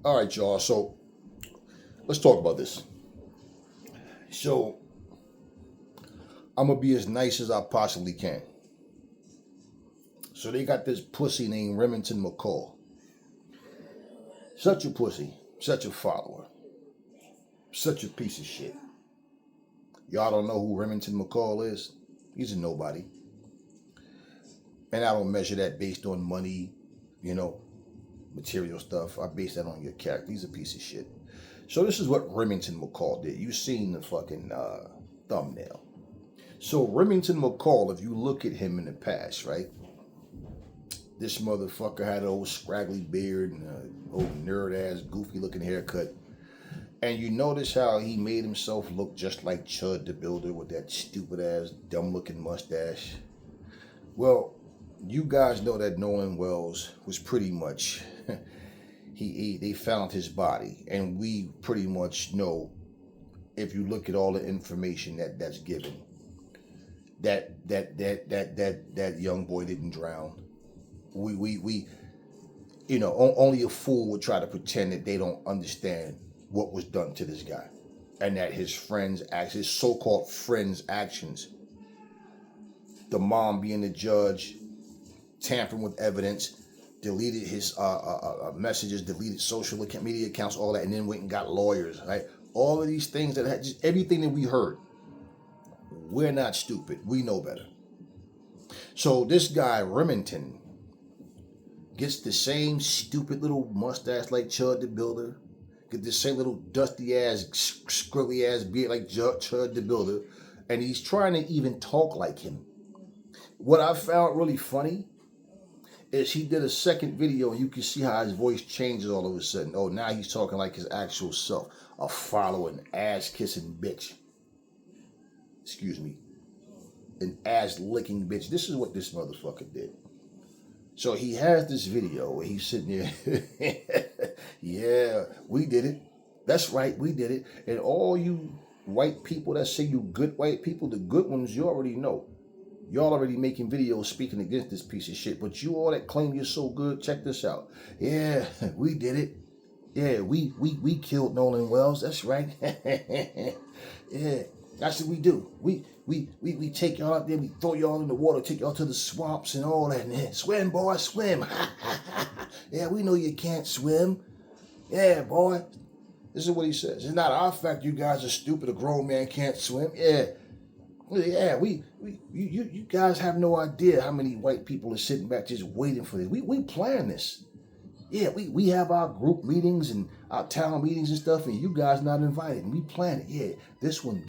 All right, y'all. So let's talk about this. So I'm gonna be as nice as I possibly can. So they got this pussy named Remington McCall. Such a pussy, such a follower, such a piece of shit. Y'all don't know who Remington McCall is? He's a nobody. And I don't measure that based on money, you know, material stuff. I base that on your character. He's a piece of shit. So this is what Remington McCall did. You seen the fucking thumbnail. So Remington McCall, if you look at him in the past, right? This motherfucker had an old scraggly beard and an old nerd ass, goofy looking haircut. And you notice how he made himself look just like Chud the Builder with that stupid ass, dumb looking mustache. Well, you guys know that Nolan Wells was pretty much they found his body, and we pretty much know, if you look at all the information that's given, that young boy didn't drown. We only a fool would try to pretend that they don't understand what was done to this guy, and that his his so-called friends' actions, the mom being the judge, tampering with evidence, deleted his messages, deleted social media accounts, all that, and then went and got lawyers, right? All of these things that had just everything that we heard. We're not stupid. We know better. So this guy Remington gets the same stupid little mustache like Chud the Builder, get the same little dusty ass, scribbly ass beard like Chud the Builder, and he's trying to even talk like him. What I found really funny is he did a second video and you can see how his voice changes all of a sudden. Oh, now he's talking like his actual self, a following, ass-kissing bitch. Excuse me. An ass-licking bitch. This is what this motherfucker did. So he has this video where he's sitting there. Yeah, we did it. That's right, we did it. And all you white people that say you good white people, the good ones, you already know. Y'all already making videos speaking against this piece of shit. But you all that claim you're so good, check this out. Yeah, we did it. Yeah, we killed Nolan Wells. That's right. Yeah, that's what we do. We take y'all out there, we throw y'all in the water, take y'all to the swamps and all that. And swim, boy, swim. Yeah, we know you can't swim. Yeah, boy. This is what he says. It's not our fact you guys are stupid. A grown man can't swim. Yeah, you guys have no idea how many white people are sitting back just waiting for this. We plan this. Yeah, we have our group meetings and our town meetings and stuff, and you guys not invited. And we plan it. Yeah, this one,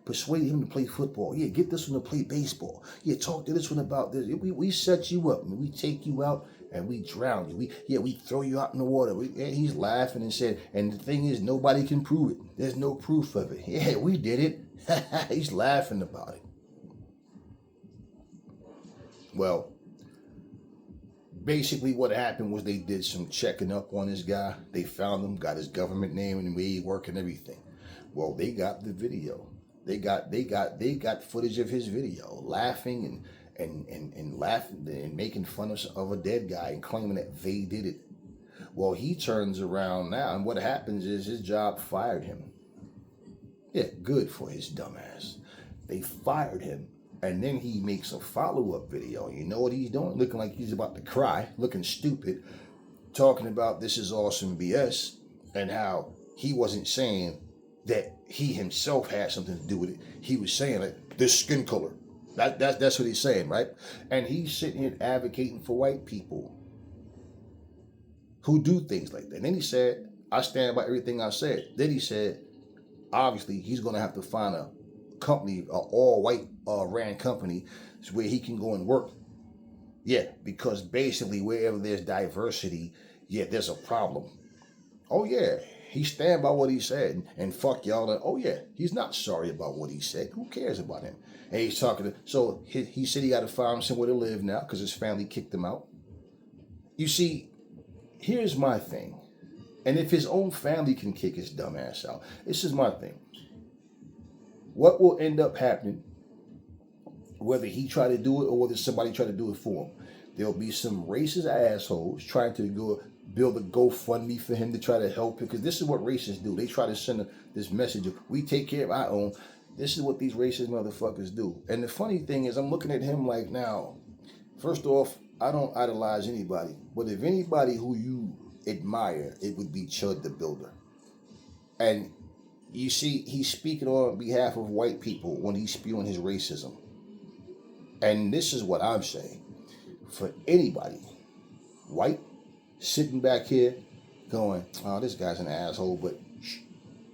persuade him to play football. Yeah, get this one to play baseball. Yeah, talk to this one about this. We set you up, and we take you out, and we drown you. We throw you out in the water. And he's laughing and said, and the thing is, nobody can prove it. There's no proof of it. Yeah, we did it. He's laughing about it. Well, basically what happened was they did some checking up on this guy. They found him, got his government name and where he worked and everything. Well, they got the video. They got footage of his video, laughing and laughing and making fun of a dead guy and claiming that they did it. Well, he turns around now, and what happens is his job fired him. Yeah, good for his dumbass. They fired him, and then he makes a follow-up video. You know what he's doing? Looking like he's about to cry, looking stupid, talking about this is all some BS, and how he wasn't saying that he himself had something to do with it. He was saying like this skin color. That's what he's saying, right? And he's sitting here advocating for white people who do things like that. And then he said, I stand by everything I said. Then he said, obviously, he's going to have to find a company, an all-white ran company, where he can go and work. Yeah, because basically wherever there's diversity, yeah, there's a problem. Oh, yeah, he stand by what he said. And fuck y'all. Oh, yeah, he's not sorry about what he said. Who cares about him? And he's talking to, so he said he got to find somewhere to live now because his family kicked him out. You see, here's my thing. And if his own family can kick his dumb ass out, this is my thing. What will end up happening, whether he tried to do it or whether somebody tried to do it for him, there'll be some racist assholes trying to go build a GoFundMe for him to try to help him, because this is what racists do. They try to send this message of, we take care of our own. This is what these racist motherfuckers do. And the funny thing is, I'm looking at him like, now, first off, I don't idolize anybody, but if anybody who you admire, it would be Chud the Builder. And you see, he's speaking on behalf of white people when he's spewing his racism. And this is what I'm saying. For anybody, white, sitting back here going, oh, this guy's an asshole, but shh,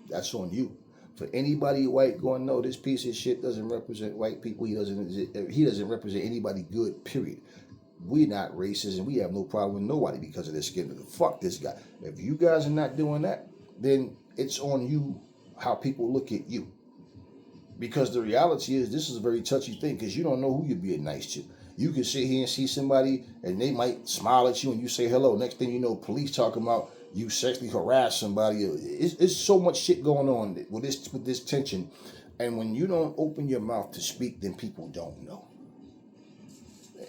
that's on you. For anybody white going, no, this piece of shit doesn't represent white people. He doesn't represent anybody good, period. We're not racist, and we have no problem with nobody because of their skin. Fuck this guy. If you guys are not doing that, then it's on you how people look at you. Because the reality is, this is a very touchy thing, because you don't know who you're being nice to. You can sit here and see somebody, and they might smile at you, and you say hello. Next thing you know, police talking about you sexually harass somebody. It's so much shit going on with this tension. And when you don't open your mouth to speak, then people don't know.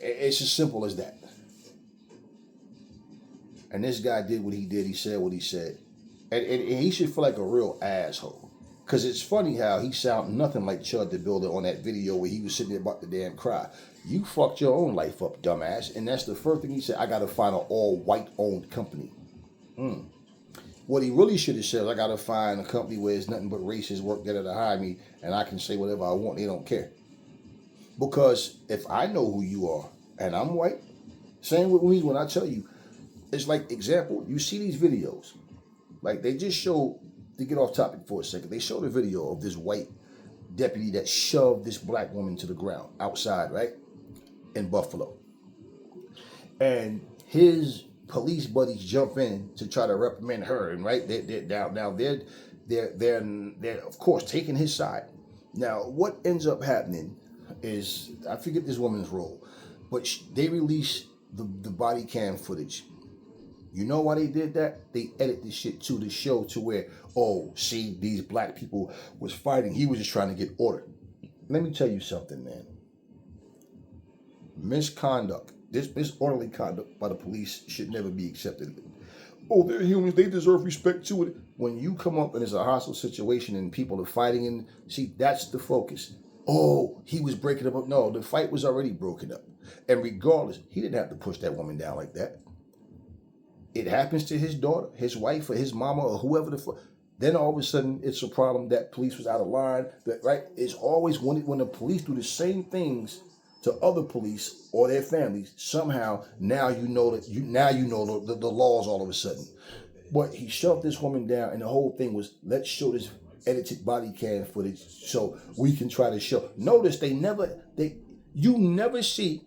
It's as simple as that. And this guy did what he did. He said what he said. And he should feel like a real asshole. Because it's funny how he sounded nothing like Chud the Builder on that video where he was sitting there about to damn cry. You fucked your own life up, dumbass. And that's the first thing he said. I got to find an all-white-owned company. What he really should have said is, I got to find a company where there's nothing but racists work there to hire me, and I can say whatever I want. They don't care. Because if I know who you are, and I'm white, same with me when I tell you, it's like, example, you see these videos. Like, they just show, to get off topic for a second, they showed a video of this white deputy that shoved this black woman to the ground outside, right, in Buffalo. And his police buddies jump in to try to reprimand her, and right, they're of course taking his side. Now, what ends up happening is, I forget this woman's role, but they release the body cam footage. You know why they did that? They edit this shit to the show to where, oh, see, these black people was fighting. He was just trying to get order. Let me tell you something, man. Misconduct, this disorderly conduct by the police should never be accepted. Oh, they're humans. They deserve respect too. When you come up and it's a hostile situation and people are fighting, and see, that's the focus. Oh, he was breaking up. No, the fight was already broken up. And regardless, he didn't have to push that woman down like that. It happens to his daughter, his wife, or his mama, or whoever the fuck. Then all of a sudden, it's a problem that police was out of line. That, right? It's always when the police do the same things to other police or their families. Somehow, now you know that the laws all of a sudden. But he shoved this woman down, and the whole thing was, let's show this edited body cam footage so we can try to show. Notice you never see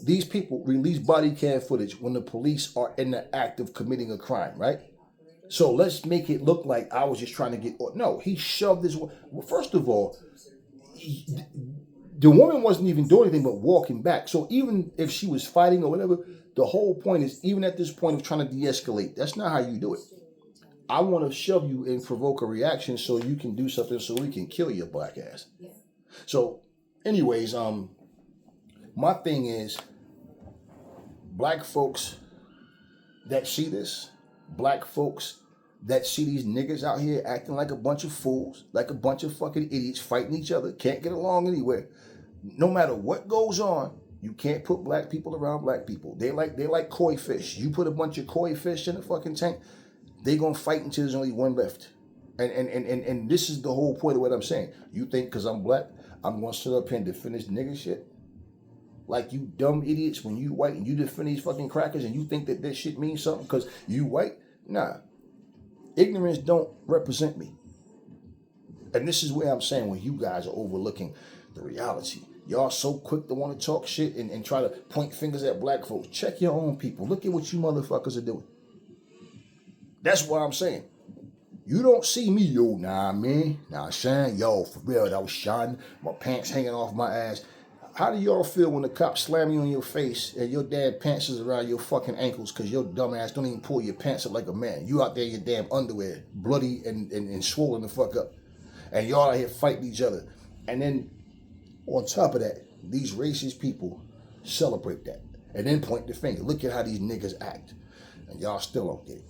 these people release body cam footage when the police are in the act of committing a crime, right? So let's make it look like I was just trying to get. No, he shoved this. Well, first of all, the woman wasn't even doing anything but walking back. So even if she was fighting or whatever, the whole point is, even at this point of trying to de-escalate, that's not how you do it. I want to shove you and provoke a reaction so you can do something so we can kill your black ass. Yeah. So, anyways, my thing is, black folks that see this, black folks that see these niggas out here acting like a bunch of fools, like a bunch of fucking idiots fighting each other, can't get along anywhere. No matter what goes on, you can't put black people around black people. They like koi fish. You put a bunch of koi fish in a fucking tank, they gonna fight until there's only one left. And this is the whole point of what I'm saying. You think because I'm black, I'm gonna sit up here and defend this nigga shit? Like you dumb idiots, when you white and you defend these fucking crackers and you think that this shit means something because you white? Nah. Ignorance don't represent me. And this is where I'm saying, when you guys are overlooking the reality. Y'all so quick to want to talk shit and try to point fingers at black folks. Check your own people. Look at what you motherfuckers are doing. That's what I'm saying. You don't see me, yo, nah, man. Nah, Shine, yo, for real, I was shining. My pants hanging off my ass. How do y'all feel when the cops slam you in your face and your damn pants is around your fucking ankles because your dumb ass don't even pull your pants up like a man? You out there in your damn underwear, bloody and swollen the fuck up. And y'all out here fighting each other. And then on top of that, these racist people celebrate that. And then point the finger. Look at how these niggas act. And y'all still don't get it.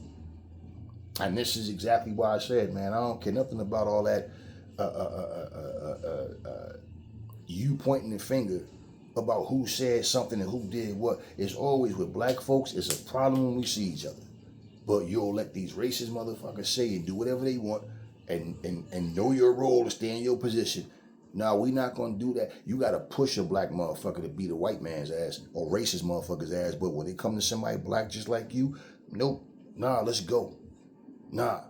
And this is exactly why I said, man, I don't care nothing about all that you pointing the finger about who said something and who did what. It's always with black folks, it's a problem when we see each other. But you'll let these racist motherfuckers say and do whatever they want and know your role and stay in your position. Now, we not going to do that. You got to push a black motherfucker to beat a white man's ass or racist motherfucker's ass. But when it comes to somebody black just like you, nope. Nah, let's go. Nah.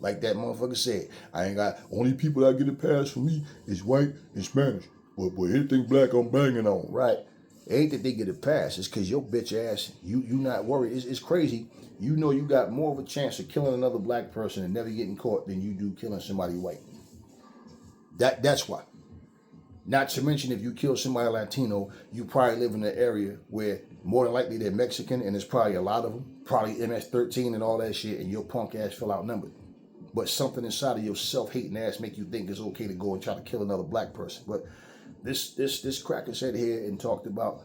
Like that motherfucker said, I ain't got, only people that get a pass for me is white and Spanish. But anything black, I'm banging on. Right. It ain't that they get a pass. It's because your bitch ass, you not worried. It's crazy. You know you got more of a chance of killing another black person and never getting caught than you do killing somebody white. That's why. Not to mention, if you kill somebody Latino, you probably live in an area where more than likely they're Mexican, and there's probably a lot of them, probably MS-13 and all that shit, and your punk ass feel outnumbered. But something inside of your self-hating ass make you think it's okay to go and try to kill another black person. But this cracker sat here and talked about,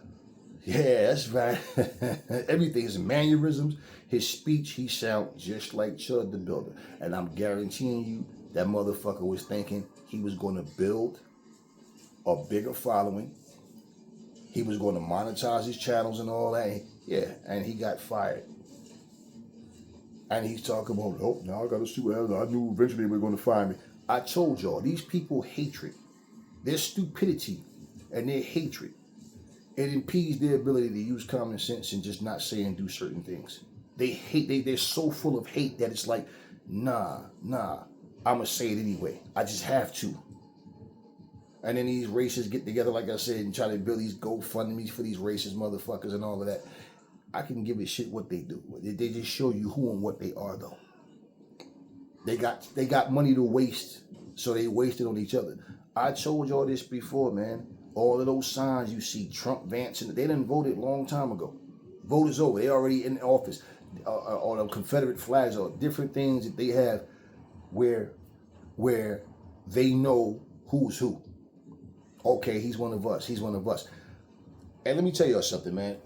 yeah, that's right. Everything, his mannerisms, his speech, he sound just like Chud the Builder. And I'm guaranteeing you that motherfucker was thinking he was going to build a bigger following. He was going to monetize his channels and all that. Yeah, and he got fired. And he's talking about, oh, now I got to see what happens. I knew eventually they were going to fire me. I told y'all, these people hatred, their stupidity and their hatred, it impedes their ability to use common sense and just not say and do certain things. They hate, they're so full of hate that it's like, nah, I'm going to say it anyway. I just have to. And then these racists get together, like I said, and try to build these GoFundMes for these racist motherfuckers and all of that. I can give a shit what they do. They just show you who and what they are, though. They got money to waste, so they waste it on each other. I told y'all this before, man. All of those signs you see, Trump, Vance, and they done voted a long time ago. Vote is over. They already in office. All the Confederate flags or different things that they have where they know who's who. Okay, he's one of us. He's one of us. And let me tell y'all something, man.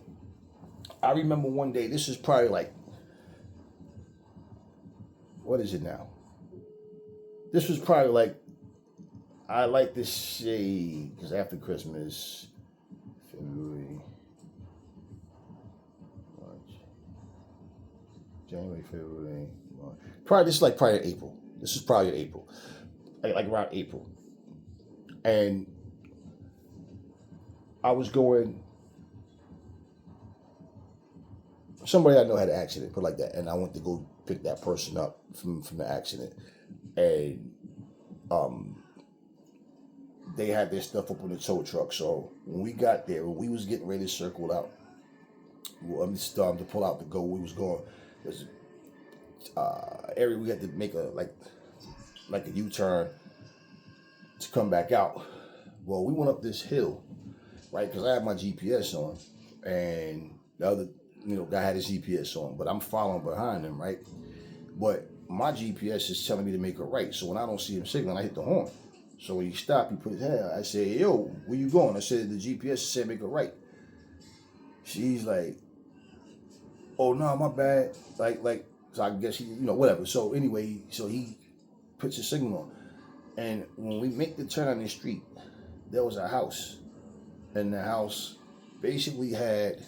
I remember one day, this is probably like, what is it now? This was probably like, I like to say, because after Christmas, February, March, January, February, March. Probably, this is like probably April. This is probably April. Like around April. And I was going, somebody I know had an accident, put it like that, and I went to go pick that person up from the accident, and they had their stuff up on the tow truck. So when we got there, when we was getting ready to circle out, to pull out to go, we was going, there's area we had to make a like a U-turn to come back out. Well, we went up this hill, right? Because I had my GPS on, and the other guy had his GPS on, but I'm following behind him, right? But my GPS is telling me to make a right. So when I don't see him signaling, I hit the horn. So when he stopped, he put his head out. I said, yo, where you going? I said, the GPS said make a right. She's like, oh, no, my bad. Like, so I guess he, whatever. So anyway, so he puts his signal on. And when we make the turn on the street, there was a house. And the house basically had,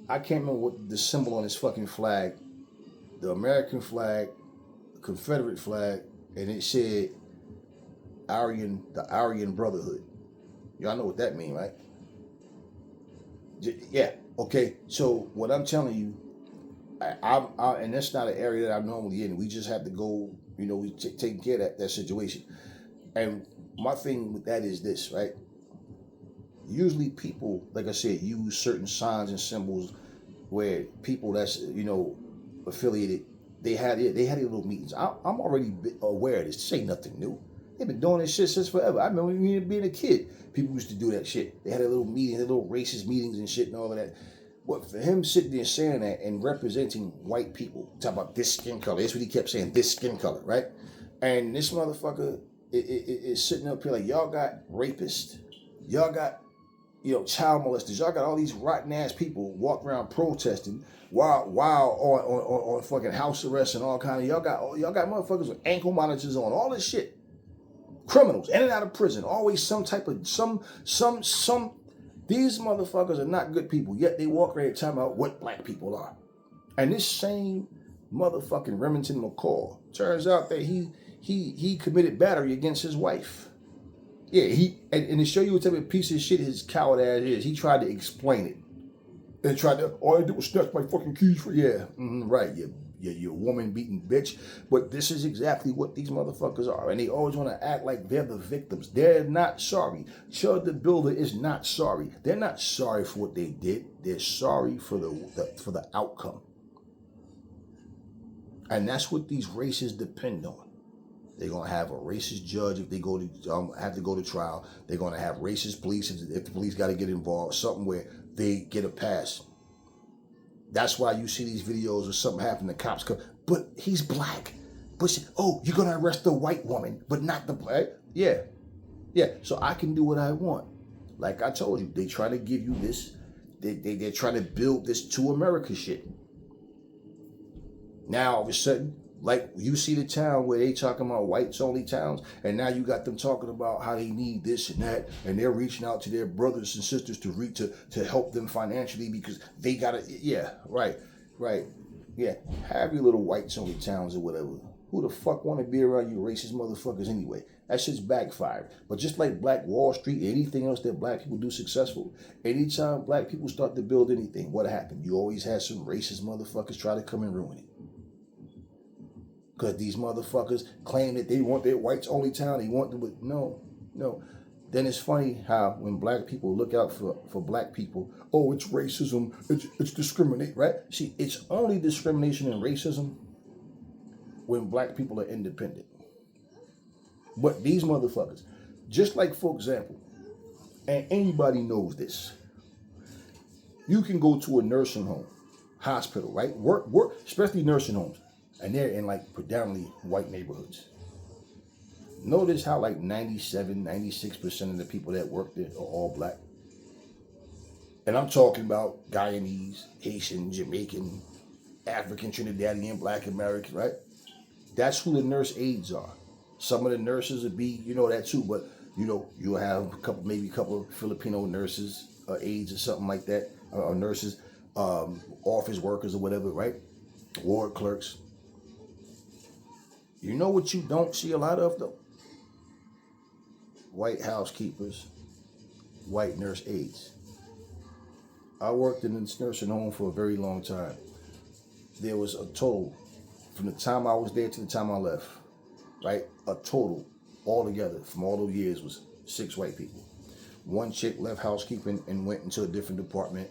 I can't remember what the symbol on his fucking flag, the American flag, the Confederate flag, and it said the Aryan Brotherhood. Y'all know what that means, right? Yeah, okay. So what I'm telling you, I and that's not an area that I'm normally in. We just have to go, we taking care of that situation. And my thing with that is this, right? Usually people, like I said, use certain signs and symbols where people that's, affiliated, they had their little meetings. I'm already aware of this. This ain't nothing new. They've been doing this shit since forever. I remember me being a kid, people used to do that shit. They had a little meeting, their little racist meetings and shit and all of that. But for him sitting there saying that and representing white people, talk about this skin color, that's what he kept saying, this skin color, right? And this motherfucker is sitting up here like, y'all got rapists, y'all got child molesters. Y'all got all these rotten ass people walking around protesting while on fucking house arrest and all kind of. Y'all got motherfuckers with ankle monitors on, all this shit. Criminals in and out of prison, always some type of some. These motherfuckers are not good people. Yet they walk around talking about what black people are. And this same motherfucking Remington McCall, turns out that he committed battery against his wife. Yeah, and to show you what type of piece of shit his coward ass is, he tried to explain it. And tried to, all I did was snatch my fucking keys for, right, you're a woman beating bitch. But this is exactly what these motherfuckers are. And they always want to act like they're the victims. They're not sorry. Chud the Builder is not sorry. They're not sorry for what they did. They're sorry for the outcome. And that's what these races depend on. They're going to have a racist judge if they go to have to go to trial. They're going to have racist police if the police got to get involved. Something where they get a pass. That's why you see these videos of something happen, the cops come, but he's black. But you're going to arrest the white woman, but not the black. Yeah. So I can do what I want. Like I told you, they try to give you this. They're trying to build this to America shit. Now all of a sudden, like you see the town where they talking about whites only towns, and now you got them talking about how they need this and that, and they're reaching out to their brothers and sisters to help them financially because they gotta, right, have your little whites only towns or whatever. Who the fuck want to be around you racist motherfuckers anyway? That shit's backfired. But just like Black Wall Street, anything else that black people do successful, anytime black people start to build anything, what happened? You always had some racist motherfuckers try to come and ruin it. Because these motherfuckers claim that they want their whites only town. They want to, no. Then it's funny how when black people look out for black people, it's racism, it's discriminate, right? See, it's only discrimination and racism when black people are independent. But these motherfuckers, just like for example, and anybody knows this, you can go to a nursing home, hospital, right? Work, especially nursing homes. And they're in like predominantly white neighborhoods. Notice how like 97, 96% of the people that work there are all black. And I'm talking about Guyanese, Haitian, Jamaican, African, Trinidadian, Black American, right? That's who the nurse aides are. Some of the nurses would be, that too, but you'll have maybe a couple of Filipino nurses, aides or something like that, or nurses, office workers or whatever, right? Ward clerks. You know what you don't see a lot of though? White housekeepers, white nurse aides. I worked in this nursing home for a very long time. There was a total, from the time I was there to the time I left, right? A total, altogether, from all those years, was 6 white people. One chick left housekeeping and went into a different department.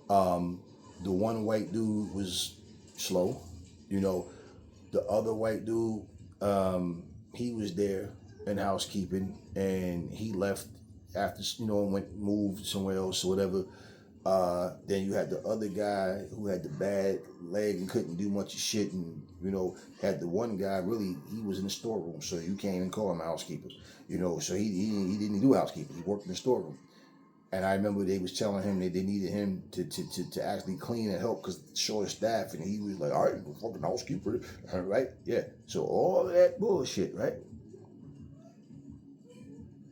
The one white dude was slow, The other white dude, he was there in housekeeping, and he left after, moved somewhere else or whatever. Then you had the other guy who had the bad leg and couldn't do much of shit, and had the one guy really, he was in the storeroom, so you can't even call him a housekeeper, so he didn't do housekeeping. He worked in the storeroom. And I remember they was telling him that they needed him to actually clean and help because short of staff. And he was like, all right, I'm a fucking housekeeper. Right? Yeah. So all of that bullshit, right?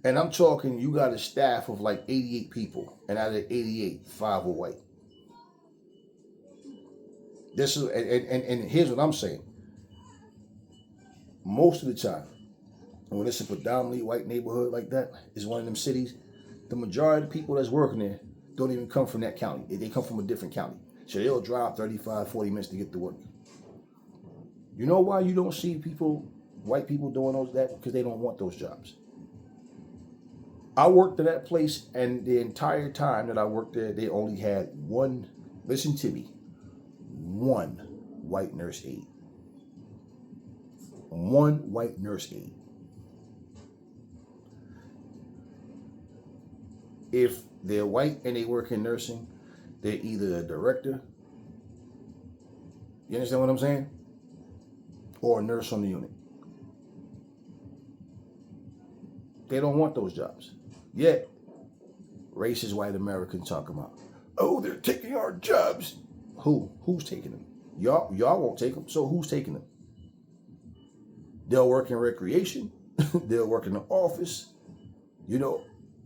And I'm talking, you got a staff of like 88 people. And out of the 88, 5 are white. This is, and here's what I'm saying. Most of the time, when it's a predominantly white neighborhood like that, it's one of them cities, the majority of the people that's working there don't even come from that county. They come from a different county. So they'll drive 35, 40 minutes to get to work. You know why you don't see white people doing that? Because they don't want those jobs. I worked at that place, and the entire time that I worked there, they only had one, listen to me, one white nurse aide. One white nurse aide. If they're white and they work in nursing, they're either a director, you understand what I'm saying? Or a nurse on the unit. They don't want those jobs. Yet, Racist white American talking about, oh, they're taking our jobs. Who? Who's taking them? Y'all won't take them, so who's taking them? They'll work in recreation. They'll work in the office. You know,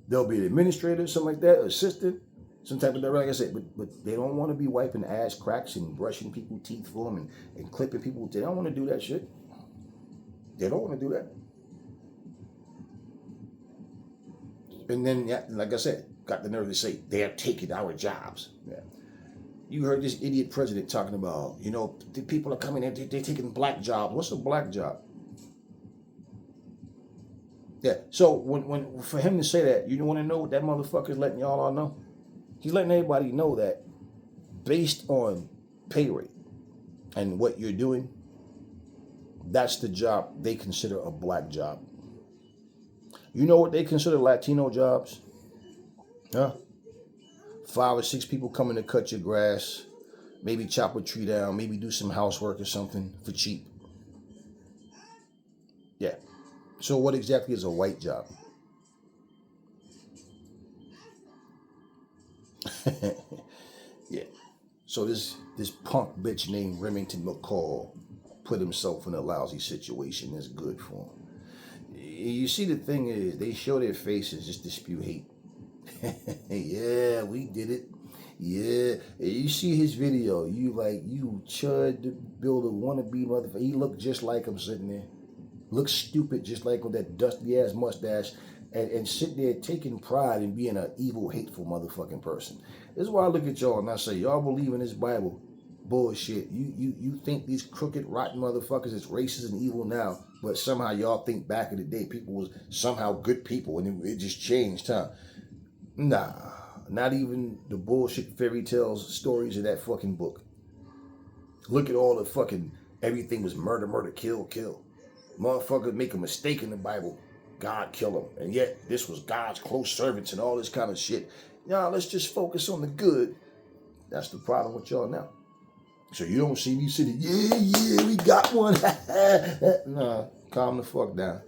they'll be an administrator, something like that, assistant, some type of that. Like I said, but they don't want to be wiping ass cracks and brushing people's teeth for them and clipping people. They don't want to do that shit. They don't want to do that. And then, like I said, got the nerve to say, they're taking our jobs. Yeah. You heard this idiot president talking about, you know, the people are coming in, they're taking black jobs. What's a black job? Yeah, so when for him to say that, you want to know what that motherfucker's letting y'all all know? He's letting everybody know that based on pay rate and what you're doing, that's the job they consider a black job. You know what they consider Latino jobs? Huh? 5 or 6 people coming to cut your grass, maybe chop a tree down, maybe do some housework or something for cheap. Yeah. So what exactly is a white job? Yeah. So this punk bitch named Remington McCall put himself in a lousy situation that's good for him. You see, the thing is, they show their faces just to spew hate. Yeah, we did it. Yeah, you see his video. You Chud the Builder wannabe motherfucker. He looked just like him sitting there. Looks stupid just like with that dusty ass mustache and sitting there taking pride in being an evil, hateful motherfucking person. This is why I look at y'all and I say, y'all believe in this Bible bullshit. You think these crooked, rotten motherfuckers is racist and evil now, but somehow y'all think back in the day people was somehow good people and it just changed, huh? Nah, not even the bullshit fairy tales stories of that fucking book. Look at all the fucking, everything was murder, murder, kill, kill. Motherfuckers make a mistake in the Bible, God kill them. And yet, this was God's close servants and all this kind of shit. Nah, let's just focus on the good. That's the problem with y'all now. So you don't see me sitting, yeah, we got one. Nah, calm the fuck down.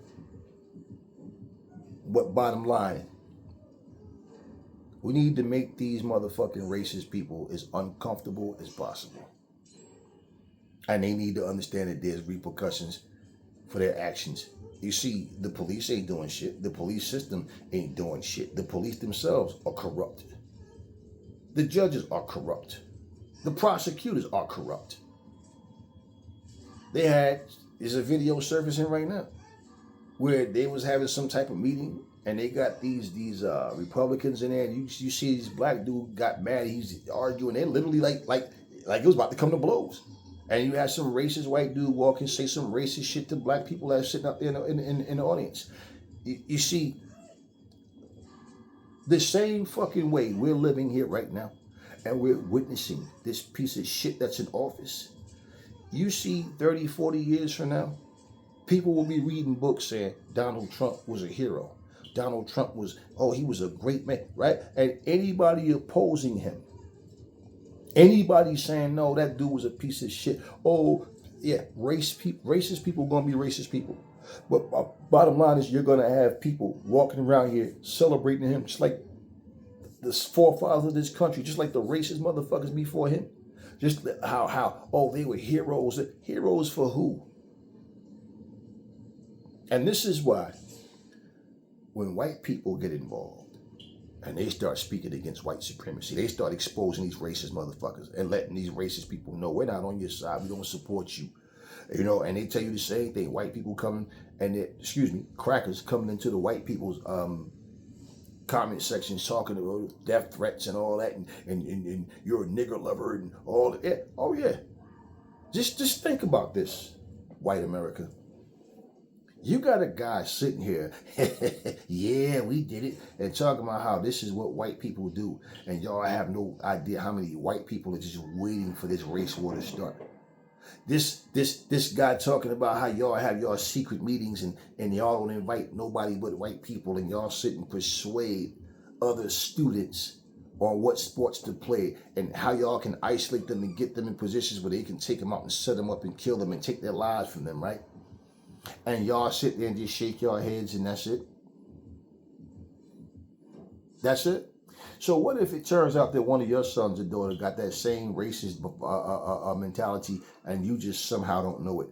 But bottom line, we need to make these motherfucking racist people as uncomfortable as possible. And they need to understand that there's repercussions for their actions. You see, the police ain't doing shit. The police system ain't doing shit. The police themselves are corrupt. The judges are corrupt. The prosecutors are corrupt. There's a video surfacing right now where they was having some type of meeting and they got these Republicans in there. And you see this black dude got mad. He's arguing. They literally like it was about to come to blows. And you had some racist white dude walk and say some racist shit to black people that are sitting up there in the audience. You see, the same fucking way we're living here right now, and we're witnessing this piece of shit that's in office. You see 30, 40 years from now, people will be reading books saying Donald Trump was a hero. Donald Trump he was a great man, right? And anybody opposing him, anybody saying, no, that dude was a piece of shit. Oh, yeah, racist people are going to be racist people. But bottom line is you're going to have people walking around here celebrating him just like the forefathers of this country, just like the racist motherfuckers before him. Just how they were heroes. Heroes for who? And this is why when white people get involved, and they start speaking against white supremacy, they start exposing these racist motherfuckers and letting these racist people know, we're not on your side, we don't support you. You know, and they tell you the same thing. White people coming, and crackers coming into the white people's comment sections talking about death threats and all that, and you're a nigger lover and all that. Oh yeah. Just think about this, white America. You got a guy sitting here, yeah, we did it, and talking about how this is what white people do, and y'all have no idea how many white people are just waiting for this race war to start. This guy talking about how y'all have y'all secret meetings and y'all don't invite nobody but white people, and y'all sit and persuade other students on what sports to play and how y'all can isolate them and get them in positions where they can take them out and set them up and kill them and take their lives from them, right? And y'all sit there and just shake your heads and that's it. That's it. So what if it turns out that one of your sons or daughter got that same racist mentality, and you just somehow don't know it?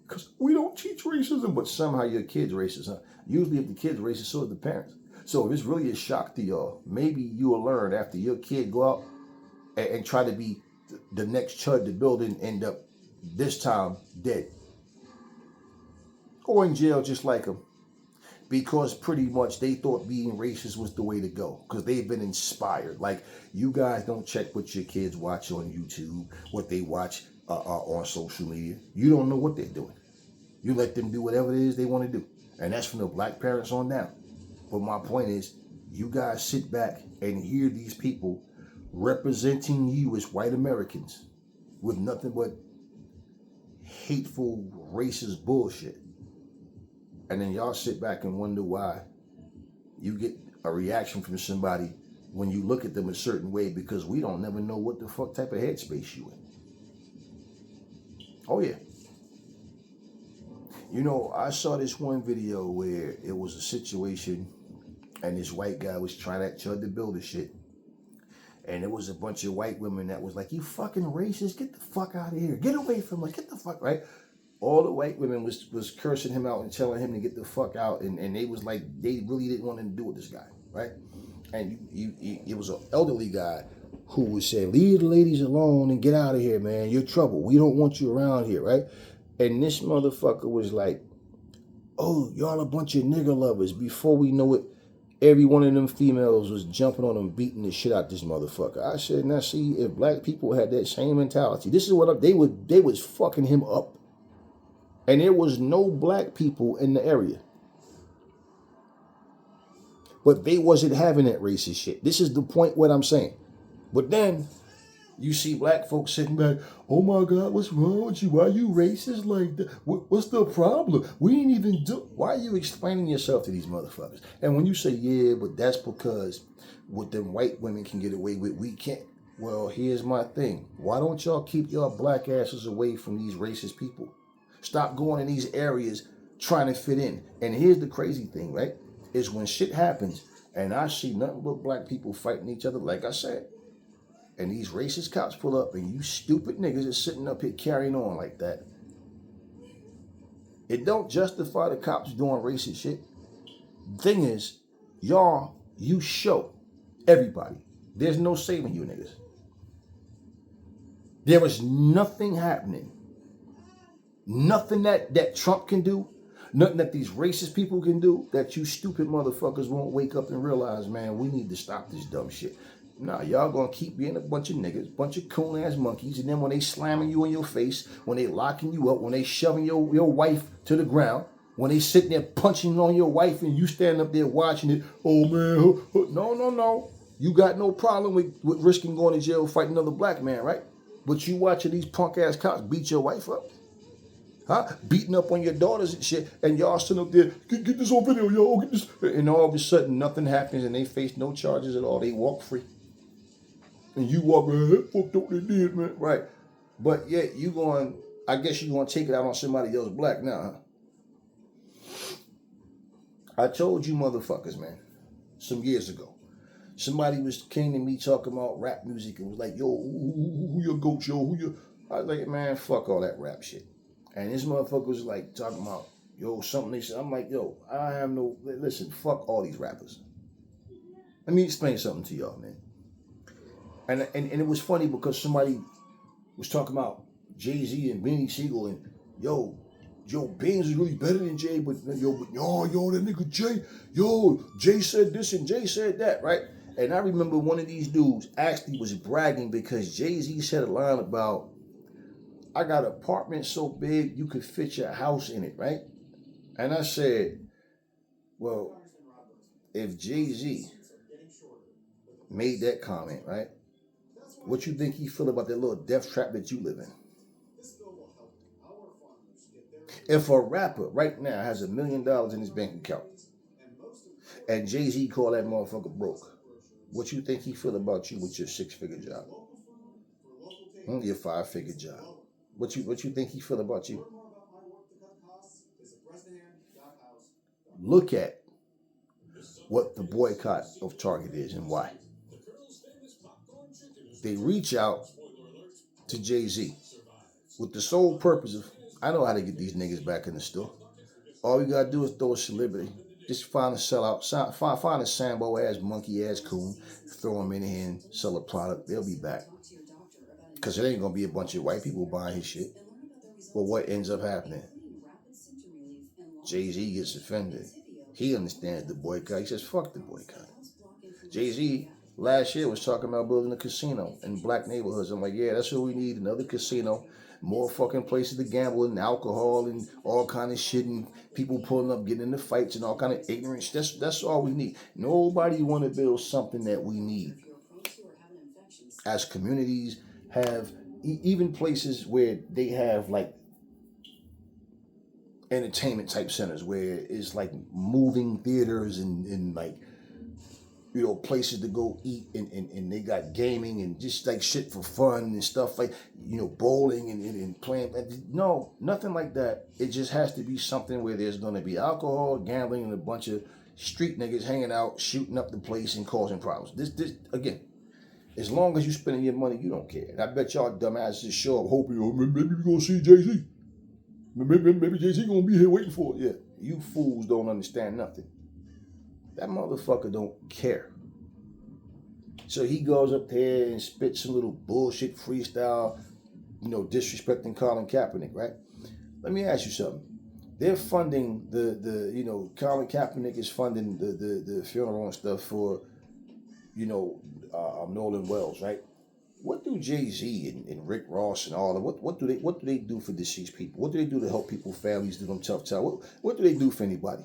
Because we don't teach racism, but somehow your kid's racist, huh? Usually if the kid's racist, so is the parents. So if it's really a shock to y'all, maybe you will learn after your kid go out and try to be the next Chud the Builder and end up this time dead. Or in jail just like him. Because pretty much they thought being racist was the way to go. Because they've been inspired. Like, you guys don't check what your kids watch on YouTube, what they watch on social media. You don't know what they're doing. You let them do whatever it is they want to do. And that's from the black parents on down. But my point is, you guys sit back and hear these people representing you as white Americans with nothing but hateful, racist bullshit. And then y'all sit back and wonder why you get a reaction from somebody when you look at them a certain way, because we don't never know what the fuck type of headspace you in. Oh yeah. You know, I saw this one video where it was a situation and this white guy was trying that Chud the Builder shit. And there was a bunch of white women that was like, you fucking racist, get the fuck out of here. Get away from us, get the fuck, right? All the white women was cursing him out and telling him to get the fuck out. And they was like, they really didn't want to do with this guy, right? And it was an elderly guy who was saying, leave the ladies alone and get out of here, man. You're trouble. We don't want you around here, right? And this motherfucker was like, oh, y'all a bunch of nigger lovers. Before we know it, every one of them females was jumping on him, beating the shit out this motherfucker. I said, now see, if black people had that same mentality, this is what they was fucking him up. And there was no black people in the area. But they wasn't having that racist shit. This is the point what I'm saying. But then you see black folks sitting back, oh my God, what's wrong with you? Why are you racist like that? What's the problem? We ain't even do. Why are you explaining yourself to these motherfuckers? And when you say, yeah, but that's because what them white women can get away with, we can't. Well, here's my thing. Why don't y'all keep y'all black asses away from these racist people? Stop going in these areas trying to fit in. And here's the crazy thing, right? Is when shit happens and I see nothing but black people fighting each other, like I said, and these racist cops pull up and you stupid niggas are sitting up here carrying on like that. It don't justify the cops doing racist shit. The thing is, y'all, you show everybody. There's no saving you niggas. There is nothing happening. Nothing that Trump can do, nothing that these racist people can do, that you stupid motherfuckers won't wake up and realize, man, we need to stop this dumb shit. Nah, y'all gonna keep being a bunch of niggas, bunch of coon ass monkeys, and then when they slamming you in your face, when they locking you up, when they shoving your wife to the ground, when they sitting there punching on your wife and you standing up there watching it, oh man, no. You got no problem with risking going to jail fighting another black man, right? But you watching these punk ass cops beat your wife up? Huh? Beating up on your daughters and shit, and y'all sitting up there, get this on video, yo, get this. And all of a sudden, nothing happens, and they face no charges at all. They walk free. And you walk, man, fuck what they did, man. Right. But yet, I guess you going to take it out on somebody else black now, huh? I told you motherfuckers, man, some years ago. Somebody came to me talking about rap music and was like, yo, who your goat, yo, who your... I was like, man, fuck all that rap shit. And this motherfucker was like talking about, yo, something they said. I'm like, yo, I have no, listen, fuck all these rappers. Let me explain something to y'all, man. And it was funny because somebody was talking about Jay-Z and Beanie Siegel and, yo, Beans is really better than Jay, but yo, that nigga Jay, Jay said this and Jay said that, right? And I remember one of these dudes actually was bragging because Jay-Z said a line about, I got an apartment so big you could fit your house in it, right? And I said, well, if Jay-Z made that comment, right? What you think he feel about that little death trap that you live in? If a rapper right now has $1 million in his bank account and Jay-Z call that motherfucker broke, what you think he feel about you with your 6-figure job? Your 5-figure job. What you think he feel about you? Look at what the boycott of Target is and why. they reach out to Jay-Z with the sole purpose of, I know how to get these niggas back in the store. All you gotta do is throw a celebrity. Just find a sellout, find a Sambo ass, monkey ass coon, throw them in here and sell a product. They'll be back. Because it ain't gonna be a bunch of white people buying his shit. But what ends up happening? Jay-Z gets offended. He understands the boycott. He says, fuck the boycott. Jay-Z last year was talking about building a casino in black neighborhoods. I'm like, yeah, that's what we need, another casino. More fucking places to gamble and alcohol and all kind of shit and people pulling up, getting into fights and all kind of ignorance. That's all we need. Nobody want to build something that we need. As communities have, even places where they have like entertainment type centers where it's like moving theaters and like, you know, places to go eat and they got gaming and just like shit for fun and stuff like, you know, bowling and playing. No, nothing like that. It just has to be something where there's going to be alcohol, gambling, and a bunch of street niggas hanging out, shooting up the place and causing problems. This again, as long as you spending your money, you don't care. And I bet y'all dumbasses show up hoping, oh, maybe we're going to see Jay-Z. Maybe Jay-Z going to be here waiting for it. Yeah, you fools don't understand nothing. That motherfucker don't care. So he goes up there and spits some little bullshit freestyle, you know, disrespecting Colin Kaepernick, right? Let me ask you something. They're funding the you know, Colin Kaepernick is funding the funeral and stuff for, you know, Nolan Wells, right? What do Jay-Z and Rick Ross and all of what do they do for deceased people? What do they do to help people, families, do them tough times? What do they do for anybody?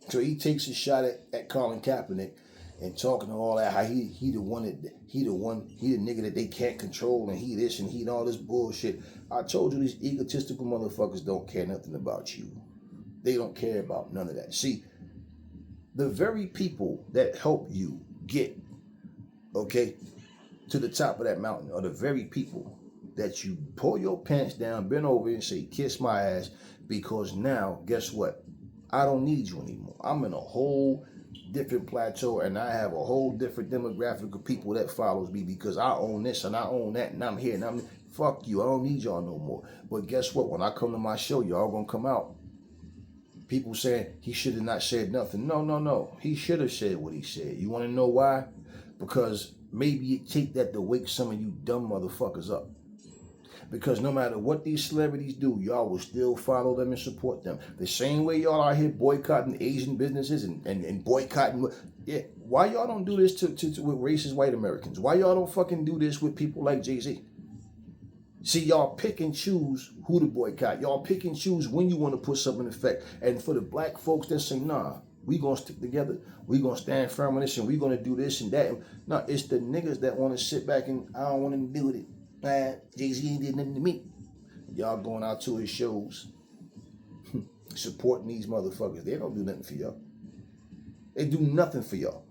So he takes a shot at Colin Kaepernick and talking to all that, how he the nigga that they can't control and he this and he all this bullshit. I told you these egotistical motherfuckers don't care nothing about you. They don't care about none of that. See, the very people that help you get, okay, to the top of that mountain are the very people that you pull your pants down, bend over and say, kiss my ass, because now, guess what? I don't need you anymore. I'm in a whole different plateau and I have a whole different demographic of people that follows me because I own this and I own that and I'm here and I'm, fuck you, I don't need y'all no more. But guess what? When I come to my show, y'all gonna come out. People saying he should have not said nothing. No. He should have said what he said. You wanna know why? Because maybe it take that to wake some of you dumb motherfuckers up. Because no matter what these celebrities do, y'all will still follow them and support them. The same way y'all are here boycotting Asian businesses and boycotting. Yeah, why y'all don't do this to with racist white Americans? Why y'all don't fucking do this with people like Jay-Z? See, y'all pick and choose who to boycott. Y'all pick and choose when you want to put something in effect. And for the black folks that say, nah, we gonna stick together, we gonna stand firm on this, and we gonna do this and that. No, it's the niggas that want to sit back and I don't want to deal with it. Jay-Z ain't did nothing to me. Y'all going out to his shows, supporting these motherfuckers. They don't do nothing for y'all. They do nothing for y'all.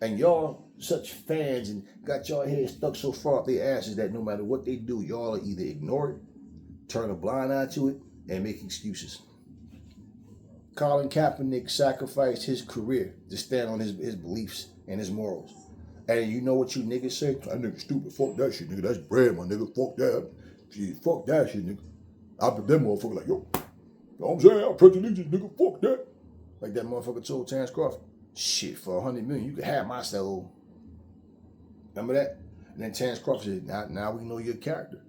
And y'all such fans and got y'all head stuck so far up their asses that no matter what they do, y'all either ignore it, turn a blind eye to it, and make excuses. Colin Kaepernick sacrificed his career to stand on his beliefs and his morals. And you know what you niggas say? That nigga stupid. Fuck that shit, nigga. That's bread, my nigga. Fuck that. Shit, fuck that shit, nigga. I bet that motherfucker like, yo, you know what I'm saying? I pledge allegiance, nigga. Fuck that. Like that motherfucker told Terrence Crawford. Shit, for $100 million, you could have my soul. Remember that? And then Terrence Crawford said, now we know your character.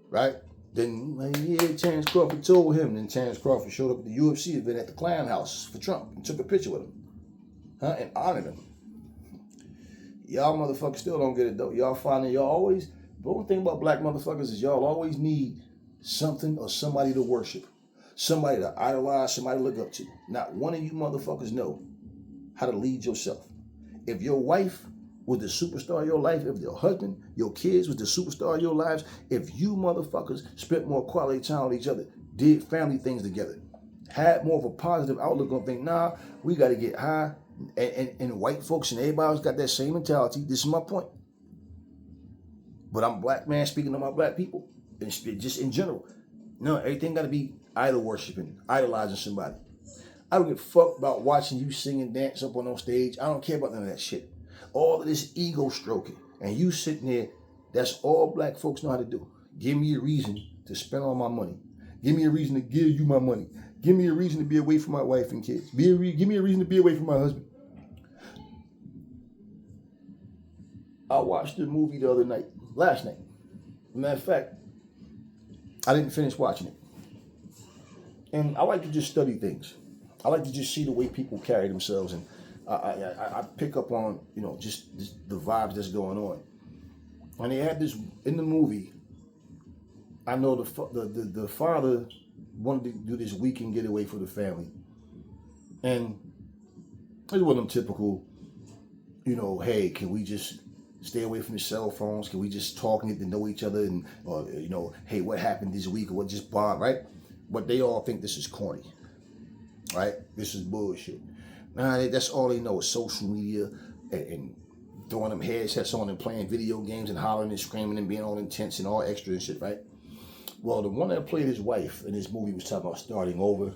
Right? Then, yeah, Terrence Crawford told him. Then Terrence Crawford showed up at the UFC event at the Clown House for Trump and took a picture with him. And honored him. Y'all motherfuckers still don't get it though. Y'all finding y'all always, the only thing about black motherfuckers is y'all always need something or somebody to worship. Somebody to idolize, somebody to look up to. Not one of you motherfuckers know how to lead yourself. If your wife was the superstar of your life, if your husband, your kids was the superstar of your lives, if you motherfuckers spent more quality time with each other, did family things together, had more of a positive outlook on things, nah, we got to get high. And white folks and everybody else got that same mentality. This is my point. But I'm a black man speaking to my black people. And just in general. No, everything got to be idol worshiping, idolizing somebody. I don't give a fuck about watching you sing and dance up on stage. I don't care about none of that shit. All of this ego stroking And you sitting there, that's all black folks know how to do. Give me a reason to spend all my money. Give me a reason to give you my money. Give me a reason to be away from my wife and kids. Give me a reason to be away from my husband. I watched the movie the other night, last night. Matter of fact, I didn't finish watching it. And I like to just study things. I like to just see the way people carry themselves, and I pick up on, just the vibes that's going on. And they had this in the movie. I know the father wanted to do this weekend getaway for the family, and it wasn't typical. Hey, can we just stay away from the cell phones? Can we just talk and get to know each other? And hey, what happened this week? Or what just bombed, right? But they all think this is corny, right? This is bullshit. Nah, that's all they know is social media and throwing them headsets on and playing video games and hollering and screaming and being all intense and all extra and shit, right? Well, the one that played his wife in this movie was talking about starting over.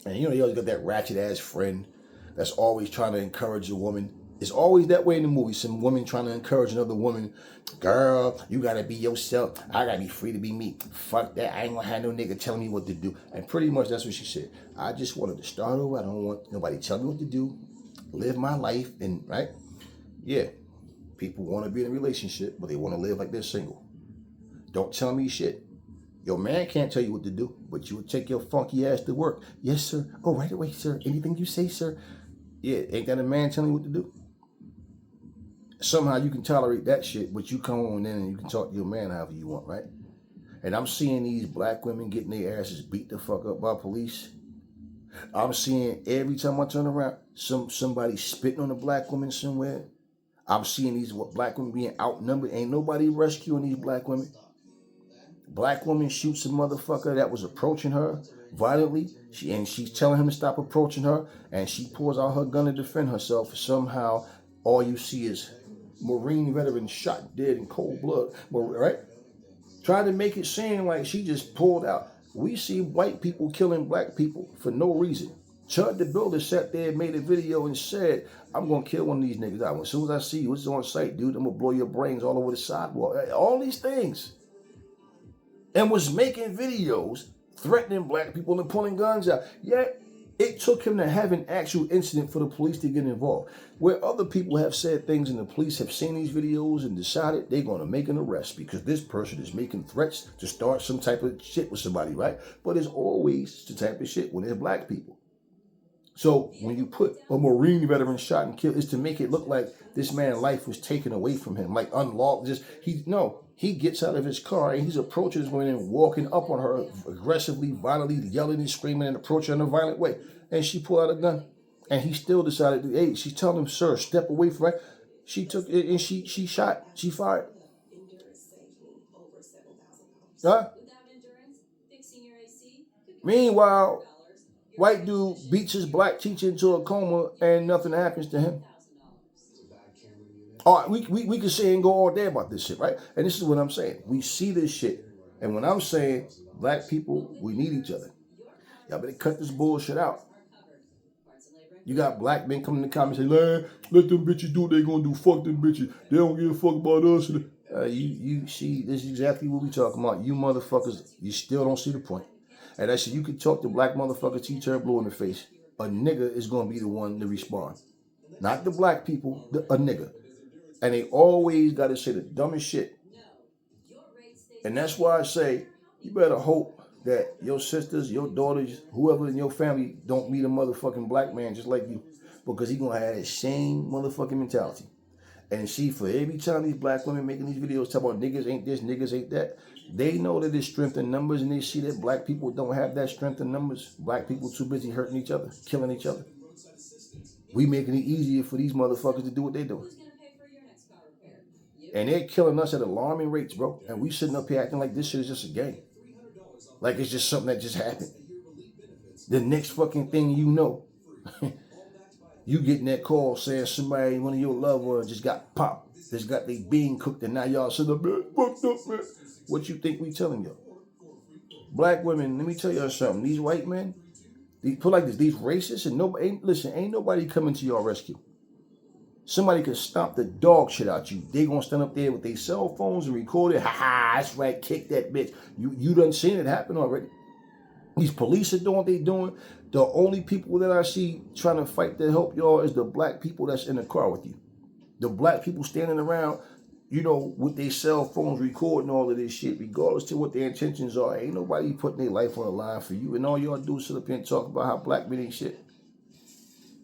And he always got that ratchet ass friend that's always trying to encourage a woman. It's always that way in the movie. Some woman trying to encourage another woman. Girl, you gotta be yourself. I gotta be free to be me. Fuck that. I ain't gonna have no nigga telling me what to do. And pretty much that's what she said. I just wanted to start over. I don't want nobody telling me what to do. Live my life. And right? Yeah. People want to be in a relationship, but they want to live like they're single. Don't tell me shit. Your man can't tell you what to do, but you will take your funky ass to work. Yes, sir. Oh, right away, sir. Anything you say, sir. Yeah, ain't that a man telling you what to do? Somehow you can tolerate that shit, but you come on in and you can talk to your man however you want, right? And I'm seeing these black women getting their asses beat the fuck up by police. I'm seeing every time I turn around, somebody spitting on a black woman somewhere. I'm seeing these black women being outnumbered. Ain't nobody rescuing these black women. Black woman shoots a motherfucker that was approaching her violently. She's telling him to stop approaching her, and she pulls out her gun to defend herself. Somehow, all you see is Marine veteran shot dead in cold blood, right? Trying to make it seem like she just pulled out. We see white people killing black people for no reason. Chud the Builder sat there and made a video and said, I'm going to kill one of these niggas out. As soon as I see you, it's on site, dude. I'm going to blow your brains all over the sidewalk. All these things. And was making videos threatening black people and pulling guns out. Yet, it took him to have an actual incident for the police to get involved. Where other people have said things and the police have seen these videos and decided they're going to make an arrest because this person is making threats to start some type of shit with somebody, right? But it's always the type of shit when they're black people. So when you put a Marine veteran shot and killed, it's to make it look like this man's life was taken away from him, like unlawful. He gets out of his car and he's approaching this woman and walking up on her aggressively, violently, yelling and screaming and approaching her in a violent way. And she pulled out a gun. And he still decided to, hey, she's telling him, sir, step away from her. She took it and she fired. Huh? Meanwhile, white dude beats his black teacher into a coma and nothing happens to him. All right, we can say and go all day about this shit, right? And this is what I'm saying. We see this shit. And when I'm saying black people, we need each other. Y'all better cut this bullshit out. You got black men coming in the comments and say, let them bitches do what they gonna do. Fuck them bitches. They don't give a fuck about us. You see, this is exactly what we talking about. You motherfuckers, you still don't see the point. And I said, you can talk to black motherfuckers till you turn blue in the face. A nigga is gonna be the one to respond. Not the black people, a nigga. And they always got to say the dumbest shit. And that's why I say, you better hope that your sisters, your daughters, whoever in your family don't meet a motherfucking black man just like you. Because he going to have that same motherfucking mentality. And see, for every time these black women making these videos talk about niggas ain't this, niggas ain't that, they know that there's strength in numbers and they see that black people don't have that strength in numbers. Black people too busy hurting each other, killing each other. We making it easier for these motherfuckers to do what they do. And they're killing us at alarming rates, bro. And we sitting up here acting like this shit is just a game. Like it's just something that just happened. The next fucking thing you know, you getting that call saying somebody, one of your loved ones just got popped. Just got their bean cooked and now y'all sitting up there, fucked up, man. What you think we telling y'all? Black women, let me tell y'all something. These white men, put like this, these racists, and nobody, ain't nobody coming to your rescue. Somebody could stomp the dog shit out you. They gonna stand up there with their cell phones and record it. Ha ha, that's right, kick that bitch. You done seen it happen already. These police are doing what they doing. The only people that I see trying to fight to help y'all is the black people that's in the car with you. The black people standing around, you know, with their cell phones recording all of this shit, regardless to what their intentions are. Ain't nobody putting their life on the line for you. And all y'all do is sit up here and talk about how black men ain't shit.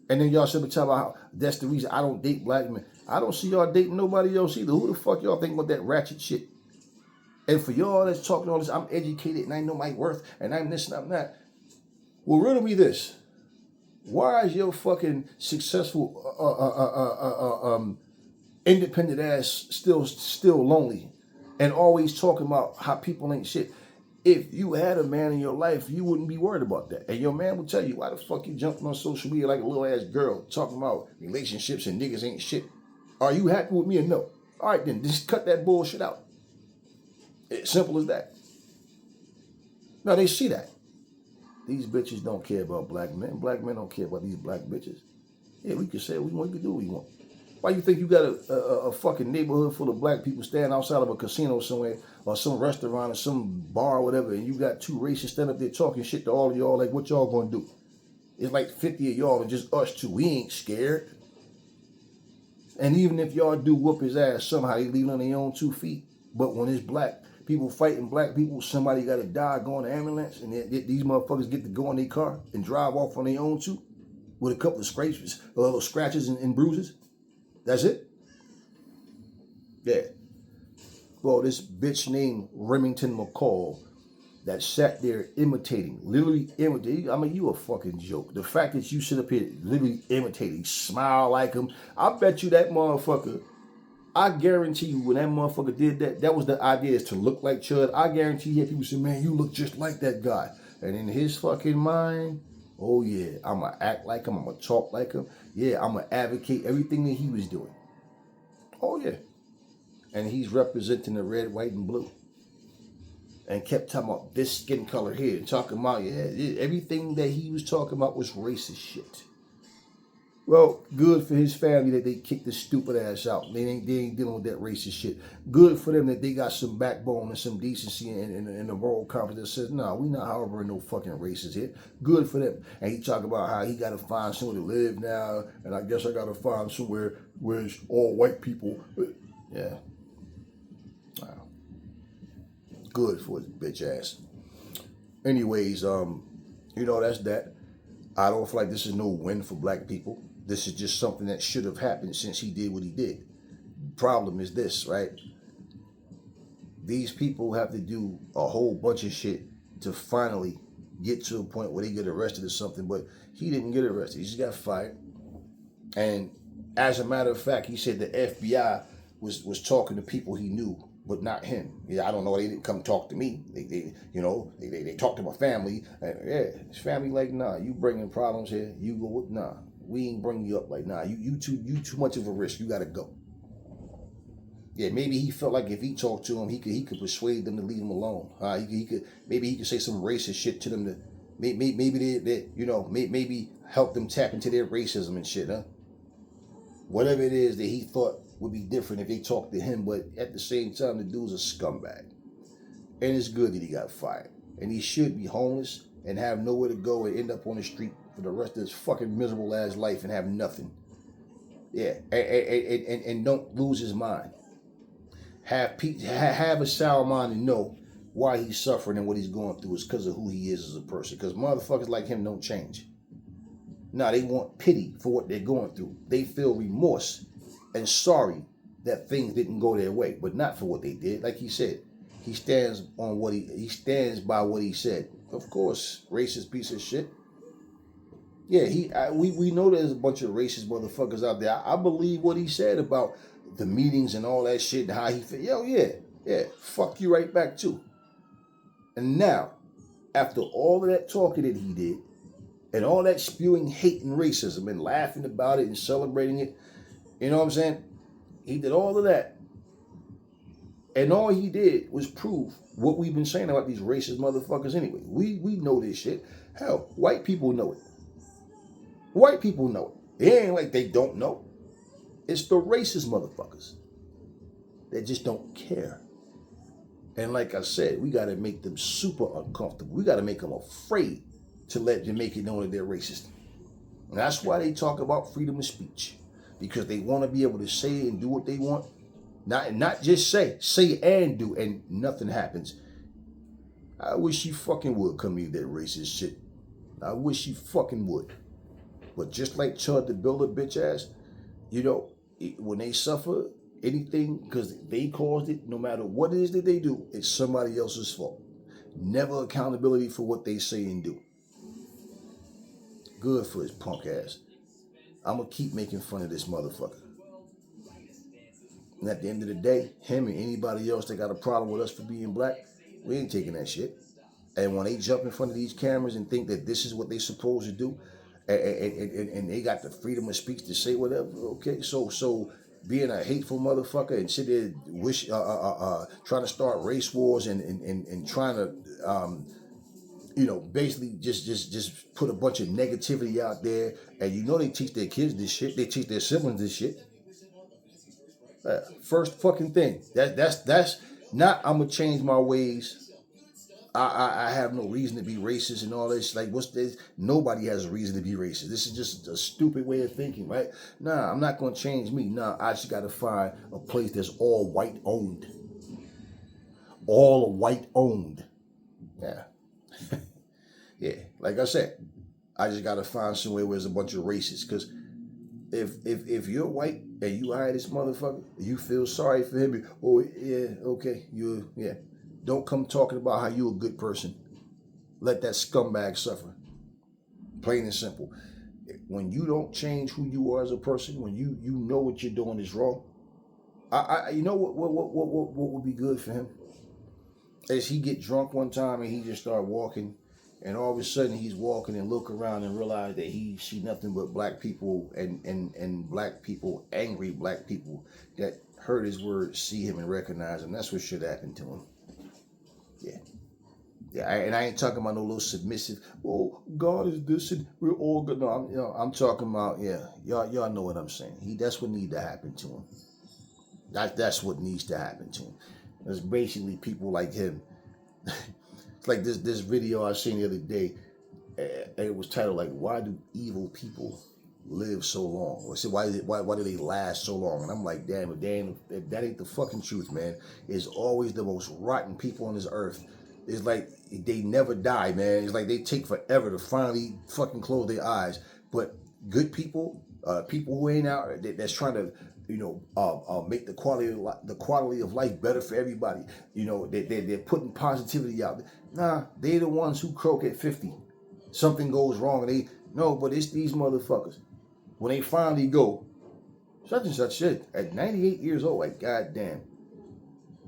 And then y'all sit up and talk about how that's the reason I don't date black men. I don't see y'all dating nobody else either. Who the fuck y'all think about that ratchet shit? And for y'all that's talking all this, I'm educated and I know my worth and I'm this and I'm that. Well, riddle me this. Why is your fucking successful independent ass still lonely and always talking about how people ain't shit? If you had a man in your life, you wouldn't be worried about that. And your man would tell you, why the fuck you jumping on social media like a little ass girl talking about relationships and niggas ain't shit? Are you happy with me or no? All right, then just cut that bullshit out. It's simple as that. Now they see that. These bitches don't care about black men. Black men don't care about these black bitches. Yeah, we can say what we want, we can do what we want. Why you think you got a fucking neighborhood full of black people standing outside of a casino somewhere or some restaurant or some bar or whatever, and you got two racists standing up there talking shit to all of y'all like what y'all gonna do? It's like 50 of y'all and just us two. We ain't scared. And even if y'all do whoop his ass, somehow he leaving on their own 2 feet. But when it's black people fighting black people, somebody got to die going to ambulance, and these motherfuckers get to go in their car and drive off on their own too, with a couple of scrapes, a little scratches and bruises. That's it. Yeah. Well, this bitch named Remington McCall that sat there literally imitating. I mean, you a fucking joke. The fact that you sit up here literally imitating, smile like him. I bet you that motherfucker, I guarantee you when that motherfucker did that, that was the idea, is to look like Chud. I guarantee you people say, man, you look just like that guy. And in his fucking mind, oh yeah, I'm going to act like him. I'm going to talk like him. Yeah, I'm going to advocate everything that he was doing. Oh yeah. And he's representing the red, white, and blue. And kept talking about this skin color here. Talking about, yeah, everything that he was talking about was racist shit. Well, good for his family that they kicked his stupid ass out. They ain't dealing with that racist shit. Good for them that they got some backbone and some decency and a moral compass that says, nah, we not harboring no fucking racists here. Good for them. And he talk about how he got to find somewhere to live now, and I guess I got to find somewhere where it's all white people. Yeah. Wow. Good for his bitch ass. Anyways, that's that. I don't feel like this is no win for black people. This is just something that should have happened since he did what he did. Problem is this, right? These people have to do a whole bunch of shit to finally get to a point where they get arrested or something, but he didn't get arrested. He just got fired. And as a matter of fact, he said the FBI was talking to people he knew, but not him. Yeah, I don't know. They didn't come talk to me. They talked to my family. Yeah, his family like, nah, you bringing problems here. You go, nah, we ain't bringing you up. Like, nah, you too much of a risk. You gotta go. Yeah, maybe he felt like if he talked to him, he could persuade them to leave him alone. Maybe he could say some racist shit to them to maybe help them tap into their racism and shit, huh? Whatever it is that he thought would be different if they talked to him, but at the same time, the dude's a scumbag. And it's good that he got fired. And he should be homeless and have nowhere to go and end up on the street for the rest of his fucking miserable ass life and have nothing. Yeah, and don't lose his mind. Have a sound mind and know why he's suffering and what he's going through is because of who he is as a person. Because motherfuckers like him don't change. Nah, they want pity for what they're going through. They feel remorse and sorry that things didn't go their way, but not for what they did. Like he said, he stands by what he said. Of course, racist piece of shit. Yeah, we know there's a bunch of racist motherfuckers out there. I believe what he said about the meetings and all that shit and how he feel. Yeah, fuck you right back too. And now, after all of that talking that he did, and all that spewing hate and racism and laughing about it and celebrating it, you know what I'm saying? He did all of that. And all he did was prove what we've been saying about these racist motherfuckers anyway. We know this shit. Hell, white people know it. White people know it. It ain't like they don't know. It's the racist motherfuckers that just don't care. And like I said, we got to make them super uncomfortable. We got to make them afraid to let Jamaican know that they're racist. And that's why they talk about freedom of speech. Because they want to be able to say and do what they want. Not just say and do, and nothing happens. I wish you fucking would come eat that racist shit. I wish you fucking would. But just like Chud the Builder, bitch ass, you know, when they suffer anything because they caused it, no matter what it is that they do, it's somebody else's fault. Never accountability for what they say and do. Good for his punk ass. I'm going to keep making fun of this motherfucker. And at the end of the day, him and anybody else that got a problem with us for being black, we ain't taking that shit. And when they jump in front of these cameras and think that this is what they supposed to do, and they got the freedom of speech to say whatever, okay, so being a hateful motherfucker and sit there trying to start race wars and trying to basically just put a bunch of negativity out there, and they teach their kids this shit, they teach their siblings this shit. First fucking thing. That's not I'm gonna change my ways. I have no reason to be racist and all this. Like, what's this? Nobody has a reason to be racist. This is just a stupid way of thinking, right? Nah, I'm not gonna change me. Nah, I just gotta find a place that's all white owned. All white owned. Yeah. Yeah. Like I said, I just gotta find somewhere where there's a bunch of racists. Cause if you're white and you hire this motherfucker, you feel sorry for him. Oh yeah, okay, don't come talking about how you a good person. Let that scumbag suffer. Plain and simple. When you don't change who you are as a person, when you know what you're doing is wrong, you know what would be good for him? Is he get drunk one time and he just start walking, and all of a sudden he's walking and look around and realize that he see nothing but black people and black people, angry black people that heard his words, see him and recognize him. That's what should happen to him. Yeah, and I ain't talking about no little submissive. Oh, God is this, and we're all good. No, I'm talking about y'all know what I'm saying. That's what need to happen to him. That's what needs to happen to him. There's basically people like him. It's like this video I seen the other day, and it was titled like, "Why do evil people live so long?" Or say, why do they last so long? And I'm like, damn, if that ain't the fucking truth, man. It's always the most rotten people on this earth. It's like they never die, man. It's like they take forever to finally fucking close their eyes. But good people, people who ain't out, that's trying to, make the quality of life better for everybody. They're putting positivity out there. Nah, they the ones who croak at 50. Something goes wrong, and but it's these motherfuckers. When they finally go, such and such shit, at 98 years old, like, goddamn.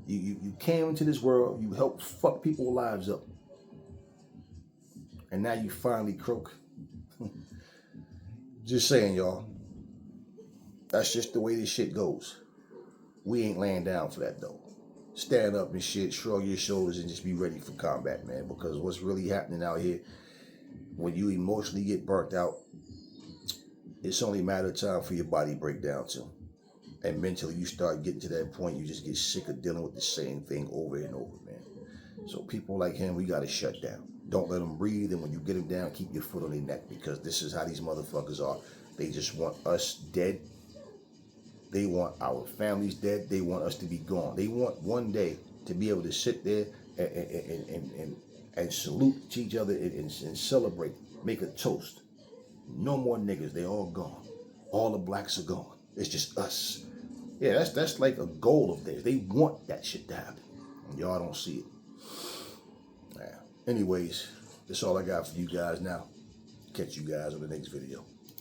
You came into this world, you helped fuck people's lives up. And now you finally croak. Just saying, y'all. That's just the way this shit goes. We ain't laying down for that, though. Stand up and shit, shrug your shoulders, and just be ready for combat, man. Because what's really happening out here, when you emotionally get burnt out, it's only a matter of time for your body to break down too. And mentally, you start getting to that point, you just get sick of dealing with the same thing over and over, man. So people like him, we got to shut down. Don't let them breathe, and when you get them down, keep your foot on their neck, because this is how these motherfuckers are. They just want us dead. They want our families dead. They want us to be gone. They want one day to be able to sit there and salute to each other and celebrate, make a toast. No more niggas. They all gone. All the blacks are gone. It's just us. Yeah, that's like a goal of theirs. They want that shit to happen. And y'all don't see it. Anyways, that's all I got for you guys now. Catch you guys on the next video.